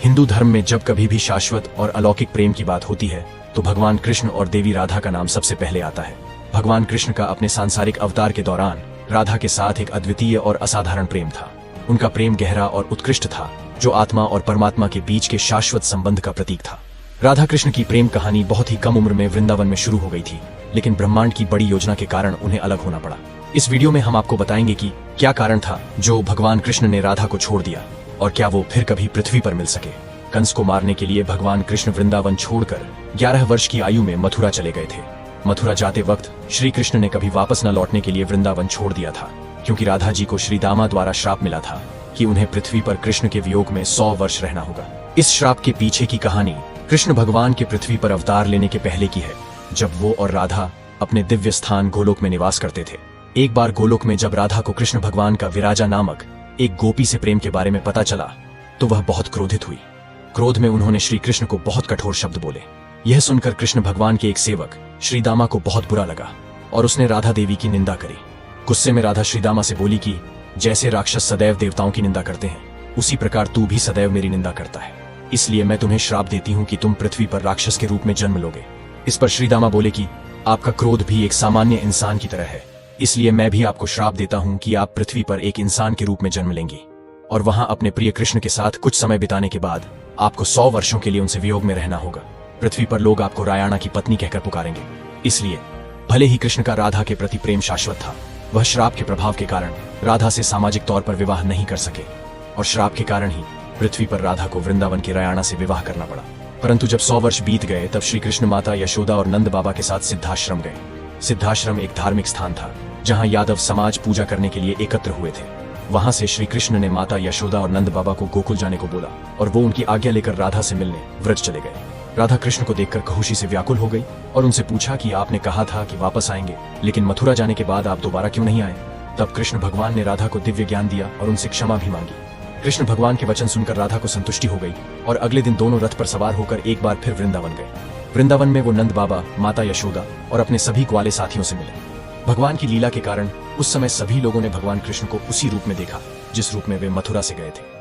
हिंदू धर्म में जब कभी भी शाश्वत और अलौकिक प्रेम की बात होती है तो भगवान कृष्ण और देवी राधा का नाम सबसे पहले आता है। भगवान कृष्ण का अपने सांसारिक अवतार के दौरान राधा के साथ एक अद्वितीय और असाधारण प्रेम था। उनका प्रेम गहरा और उत्कृष्ट था, जो आत्मा और परमात्मा के बीच के शाश्वत संबंध का प्रतीक था। राधा कृष्ण की प्रेम कहानी बहुत ही कम उम्र में वृंदावन में शुरू हो गई थी, लेकिन ब्रह्मांड की बड़ी योजना के कारण उन्हें अलग होना पड़ा। इस वीडियो में हम आपको बताएंगे कि क्या कारण था जो भगवान कृष्ण ने राधा को छोड़ दिया और क्या वो फिर कभी पृथ्वी पर मिल सके। कंस को मारने के लिए भगवान कृष्ण वृंदावन छोड़कर 11 वर्ष की आयु में मथुरा चले गए थे। मथुरा जाते वक्त श्री कृष्ण ने कभी वापस न लौटने के लिए वृंदावन छोड़ दिया था, क्योंकि राधा जी को श्री दामा द्वारा श्राप मिला था कि उन्हें पृथ्वी पर कृष्ण के वियोग में 100 वर्ष रहना होगा। इस श्राप के पीछे की कहानी कृष्ण भगवान के पृथ्वी पर अवतार लेने के पहले की है, जब वो और राधा अपने दिव्य स्थान गोलोक में निवास करते थे। एक बार गोलोक में जब राधा को कृष्ण भगवान का विराजा नामक एक गोपी से प्रेम के बारे में पता चला तो वह बहुत क्रोधित हुई। क्रोध में उन्होंने श्री कृष्ण को बहुत कठोर शब्द बोले। यह सुनकर कृष्ण भगवान के एक सेवक श्री दामा को बहुत बुरा लगा और उसने राधा देवी की निंदा करी। गुस्से में राधा श्री दामा से बोली कि जैसे राक्षस सदैव देवताओं की निंदा करते हैं, उसी प्रकार तू भी सदैव मेरी निंदा करता है, इसलिए मैं तुम्हें श्राप देती हूँ कि तुम पृथ्वी पर राक्षस के रूप में जन्म लोगे। इस पर श्री दामा बोले कि आपका क्रोध भी एक सामान्य इंसान की तरह है, इसलिए मैं भी आपको श्राप देता हूँ कि आप पृथ्वी पर एक इंसान के रूप में जन्म लेंगी और वहां अपने प्रिय कृष्ण के साथ कुछ समय बिताने के बाद आपको 100 वर्षों के लिए उनसे वियोग में रहना होगा। पृथ्वी पर लोग आपको रायाणा की पत्नी कहकर पुकारेंगे। इसलिए भले ही कृष्ण का राधा के प्रति प्रेम शाश्वत था, वह श्राप के प्रभाव के कारण राधा से सामाजिक तौर पर विवाह नहीं कर सके और श्राप के कारण ही पृथ्वी पर राधा को वृंदावन के रायाणा से विवाह करना पड़ा। परंतु जब 100 वर्ष बीत गए तब श्री कृष्ण माता यशोदा और नंद बाबा के साथ सिद्धाश्रम गए। सिद्धाश्रम एक धार्मिक स्थान था जहां यादव समाज पूजा करने के लिए एकत्र हुए थे। वहां से श्री कृष्ण ने माता यशोदा और नंद बाबा को गोकुल जाने को बोला और वो उनकी आज्ञा लेकर राधा से मिलने व्रज चले गए। राधा कृष्ण को देखकर खुशी से व्याकुल हो गई और उनसे पूछा कि आपने कहा था कि वापस आएंगे, लेकिन मथुरा जाने के बाद आप दोबारा क्यों नहीं आए। तब कृष्ण भगवान ने राधा को दिव्य ज्ञान दिया और उनसे क्षमा भी मांगी। कृष्ण भगवान के वचन सुनकर राधा को संतुष्टि हो गई और अगले दिन दोनों रथ पर सवार होकर एक बार फिर वृंदावन गए। वृंदावन में वो नंद बाबा, माता यशोदा और अपने सभी ग्वाले साथियों से मिले। भगवान की लीला के कारण उस समय सभी लोगों ने भगवान कृष्ण को उसी रूप में देखा जिस रूप में वे मथुरा से गए थे।